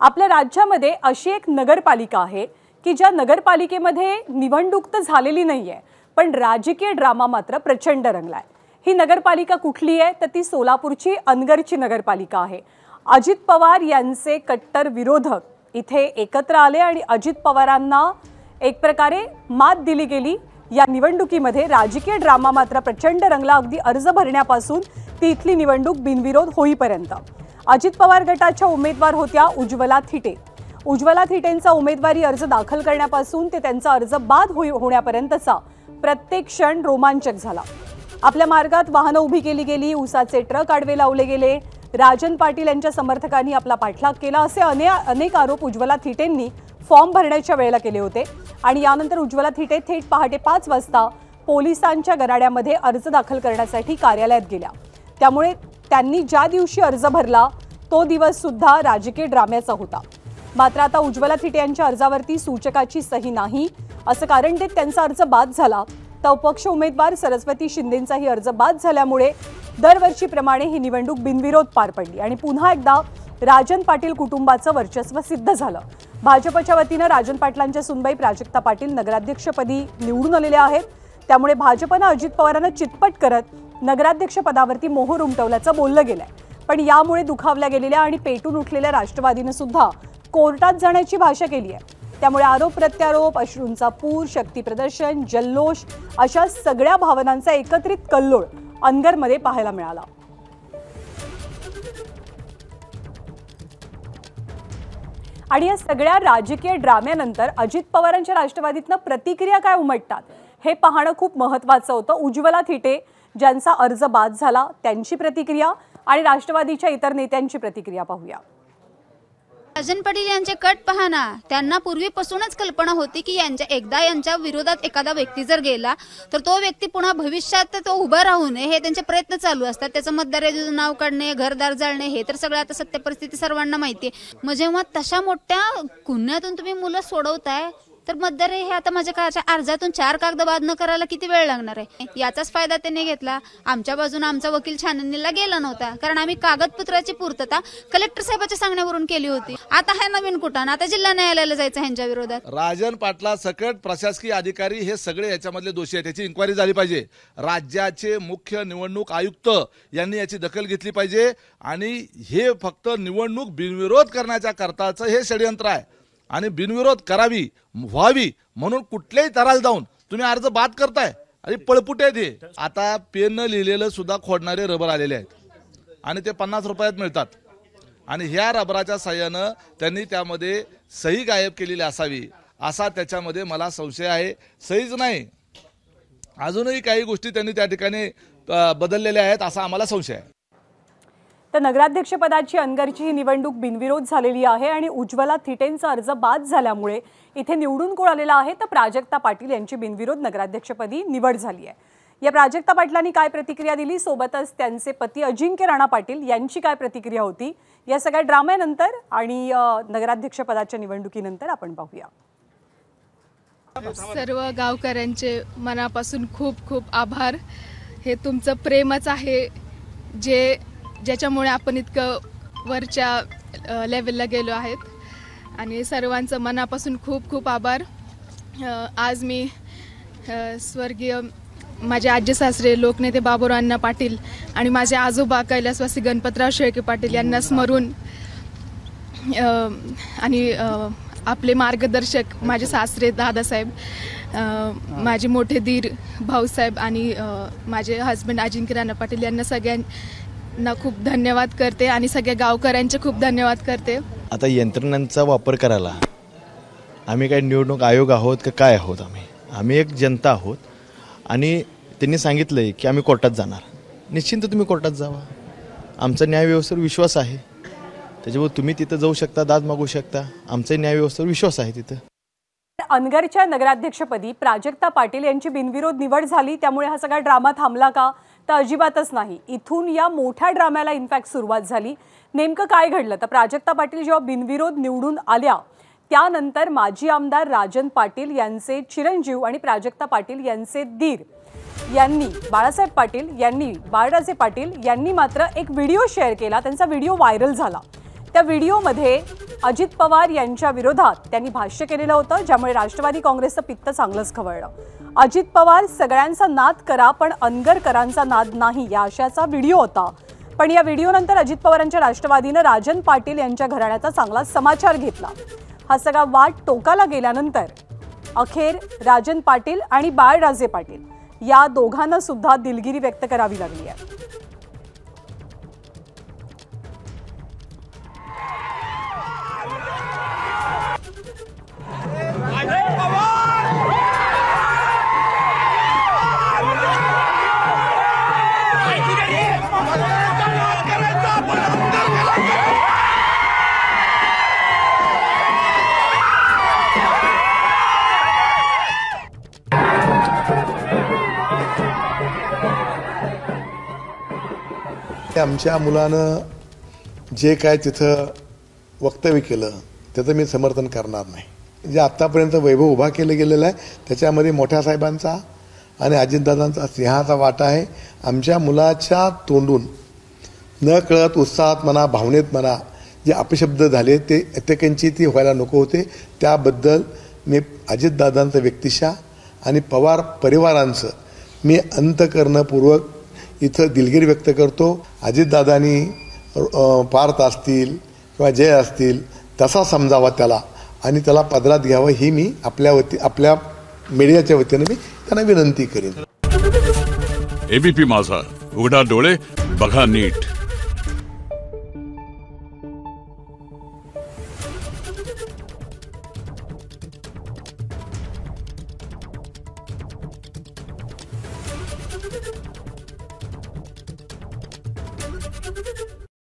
आपल्या राज्यामध्ये अशी एक नगरपालिका आहे की ज्या नगरपालिकेमध्ये निवडणूक तर झालेली नाहीये, पण राजकीय ड्रामा मात्र प्रचंड रंगलाय। ही नगरपालिका कुठली आहे तर ती सोलापूरची अनगरची नगरपालिका आहे। अजित पवार यांचे कट्टर विरोधक इथे एकत्र आले आणि अजित पवारांना एक प्रकारे मात दिली गेली। या निवडणुकीमध्ये राजकीय ड्रामा मात्र प्रचंड रंगला, अगदी अर्ज भरण्यापासून ती इथली निवडणूक बिनविरोध होईपर्यंत। अजित पवार गटाच्या उमेदवार होत्या उज्ज्वला थिटे। उज्ज्वला थिटेंचा उमेदवारी अर्ज दाखल करण्यापासून ते त्यांचा अर्ज बाद होण्यापर्यंतचा प्रत्येक क्षण रोमांचक झाला। आपल्या मार्गात वाहनं उभी केली गेली, उसाचे ट्रक आडवे लावले गेले, राजन पाटील यांच्या समर्थकांनी आपला पाठलाग केला, असे अनेक आरोप उज्ज्वला थिटेंनी फॉर्म भरण्याच्या वेळेला केले होते। आणि यानंतर उज्ज्वला थिटे थेट पहाटे 5 वाजता पोलिसांच्या गराड्यामध्ये अर्ज दाखल करण्यासाठी कार्यालयात गेल्या। त्यामुळे त्यांनी ज्या दिवशी अर्ज भरला तो दिवस सुद्धा राजकीय ड्राम्याचा होता। मात्र आता उज्ज्वला थिटे यांच्या अर्जावरती सूचकाची सही नाही असं कारण देत त्यांचा अर्ज बाद झाला। तर अपक्ष उमेदवार सरस्वती शिंदेंचाही अर्ज बाद झाल्यामुळे दरवर्षीप्रमाणे ही निवडणूक बिनविरोध पार पडली आणि पुन्हा एकदा राजन पाटील कुटुंबाचं वर्चस्व सिद्ध झालं। भाजपच्या वतीनं राजन पाटलांच्या सुनबाई प्राजक्ता पाटील नगराध्यक्षपदी निवडून आलेल्या आहेत। त्यामुळे भाजपनं अजित पवारांना चितपट करत नगराध्यक्ष पदावरती मोहर उमटवल्याचं बोललं गेलंय। पण यामुळे दुखावल्या गेलेल्या आणि पेटून उठलेल्या राष्ट्रवादीनं सुद्धा कोर्टात जाण्याची भाषा केली आहे। त्यामुळे आरोप प्रत्यारोप, अश्रूंचा पूर, शक्ती प्रदर्शन, जल्लोष अशा सगळ्या भावनांचा एकत्रित कल्लोळ अनगरमध्ये पाहायला मिळाला। आणि या सगळ्या राजकीय ड्राम्यानंतर अजित पवारांच्या राष्ट्रवादीतनं प्रतिक्रिया काय उमटतात हे पाहणं खूप महत्त्वाचं होतं। उज्ज्वला थिटे ज्यांचा अर्ज बाद झाला त्यांची प्रतिक्रिया आणि राष्ट्रवादीच्या इतर नेत्यांची प्रतिक्रिया पाहूया। राजन पाटील यांचे कट पाहना, त्यांना पूर्वीपासूनच कल्पना होती की एकदा यांच्या विरोधात एखादा व्यक्ती जर गेला तर तो व्यक्ती पुन्हा भविष्यात तो उभा राहू नये हे त्यांचे प्रयत्न चालू असतात। त्याचं मतदार यादीतून नाव काढणे, घरदार जाळणे हे तर सगळं आता सत्य परिस्थिती सर्वांना माहिती आहे। मग जेव्हा तशा मोठ्या गुन्ह्यातून तुम्ही मुलं सोडवताय तर मतदार हे आता माझ्या अर्जातून 4 कागद बाद न करायला किती वेळ लागणार आहे? याचाच फायदा त्यांनी घेतला। आमच्या बाजूने आमचा वकील छाननीला गेला नव्हता, कारण आम्ही कागदपत्राची पूर्तता कलेक्टर साहेबांच्या सांगण्यावरून केली होती। आता हे नवीन कुठं, आता जिल्हा न्यायालयाला जायचं ह्यांच्या विरोधात। राजन पाटला सकट प्रशासकीय अधिकारी हे सगळे याच्यामधले दोषी आहेत, त्याची इन्क्वायरी झाली पाहिजे। राज्याचे मुख्य निवडणूक आयुक्त यांनी याची दखल घेतली पाहिजे आणि हे फक्त निवडणूक बिनविरोध करण्याच्या करताचं हे षडयंत्र आहे आणि बिनविरोध करावी व्हावी म्हणून कुठल्याही तराला जाऊन तुम्ही अर्ज बाद करताय आणि पळपुटे आहेत। आता पेन लिहिलेलं सुद्धा खोडणारे रबर आलेले आहेत आणि ते 50 रुपयात मिळतात आणि ह्या रबराच्या साह्यानं त्यांनी त्यामध्ये सही गायब केलेली असावी असा त्याच्यामध्ये मला संशय आहे। सहीच नाही, अजूनही काही गोष्टी त्यांनी त्या ठिकाणी बदललेल्या आहेत असा आम्हाला संशय आहे। तर नगराध्यक्षपदाची अनगरची ही निवडणूक बिनविरोध झालेली आहे आणि उज्ज्वला थिटेंचा अर्ज बाद झाल्यामुळे इथे निवडून कोण आलेला आहे तर प्राजक्ता पाटील यांची बिनविरोध नगराध्यक्षपदी निवड झाली आहे। या प्राजक्ता पाटलांनी काय प्रतिक्रिया दिली, सोबतच त्यांचे पती अजिंक्य राणा पाटील यांची काय प्रतिक्रिया होती, या सगळ्या ड्राम्यानंतर आणि नगराध्यक्षपदाच्या निवडणुकीनंतर आपण पाहूया। सर्व गावकऱ्यांचे मनापासून खूप खूप आभार। हे तुमचं प्रेमच आहे ज्याच्यामुळे आपण इतकं वरच्या लेवलला गेलो आहेत आणि सर्वांचं मनापासून खूप खूप आभार। आज मी स्वर्गीय माझे आजी सासरे लोकनेते बाबूराव पाटील आणि माझे आजोबा कैलासवासी गणपतराव शेळके पाटील यांना स्मरून आणि आपले मार्गदर्शक माझे सासरे दादासाहेब, माझे मोठे दीर भाऊसाहेब आणि माझे हस्बंड अजिंक्य राणा पाटील यांना सगळ्यांना खूप धन्यवाद करते आणि सगळ्या गावकऱ्यांचे खूप धन्यवाद करते। आता यंत्रणांचा वापर करायला आम्ही काय निवडणूक आयोग आहोत का काय आहोत? आम्ही एक जनता आहोत आणि त्यांनी सांगितलंय की आम्ही कोर्टात जाणार। निश्चिंत तुम्ही कोर्टात जावा, आमचा न्यायव्यवस्थेवर विश्वास आहे, त्याच्यामुळे तुम्ही तिथं जाऊ शकता, दाद मागू शकता, आमचा न्यायव्यवस्थेवर विश्वास आहे तिथं। अनगरच्या नगराध्यक्षपदी प्राजक्ता पाटील यांची बिनविरोध निवड झाली, त्यामुळे हा सगळा ड्रामा थांबला का तर अजिबातच नाही। इथून या मोठ्या ड्राम्याला इनफॅक्ट सुरुवात झाली। नेमकं काय घडलं तर प्राजक्ता पाटील जेव्हा बिनविरोध निवडून आल्या त्यानंतर माजी आमदार राजन पाटील यांचे चिरंजीव आणि प्राजक्ता पाटील यांचे दीर यांनी बाळासाहेब पाटील यांनी बाळराजे पाटील यांनी मात्र एक व्हिडिओ शेअर केला। त्यांचा व्हिडिओ व्हायरल झाला। त्या व्हिडिओमध्ये अजित पवार यांच्या विरोधात त्यांनी भाष्य केलेलं होतं, ज्यामुळे राष्ट्रवादी काँग्रेसचं पित्त चांगलंच खवळलं. अजित पवार सगळ्यांचा नाद करा पण अनगरकरांचा नाद नाही, या आशयाचा व्हिडिओ होता. पण या व्हिडिओनंतर अजित पवारांच्या राष्ट्रवादीनं राजन पाटील यांच्या घराण्याचा चांगला समाचार घेतला. हा सगळा वाद टोकाला गेल्यानंतर अखेर राजन पाटील आणि बाळराजे पाटील या दोघांना सुद्धा दिलगिरी व्यक्त करावी लागली आहे. आमच्या मुलानं जे काय तिथं वक्तव्य केलं त्याचं मी समर्थन करणार नाही. जे आत्तापर्यंत वैभव उभा केलं गेलेलं आहे त्याच्यामध्ये मोठ्या साहेबांचा आणि अजितदादांचा सिंहाचा वाटा आहे. आमच्या मुलाच्या तोंडून न कळत उत्साहात म्हणा भावनेत म्हणा जे अपशब्द झाले ते अत्यंची ती व्हायला नको होते. त्याबद्दल मी अजितदादांचं व्यक्तिशः आणि पवार परिवारांचं मी अंतःकरणपूर्वक इथं दिलगिरी व्यक्त करतो. अजितदादांनी पार्थ असतील किंवा जय असतील तसा समजावा त्याला आणि त्याला पदरात घ्यावं ही मी आपल्या मीडियाच्या वतीनं मी त्यांना विनंती करेन. एबीपी माझा, उघडा डोळे बघा नीट.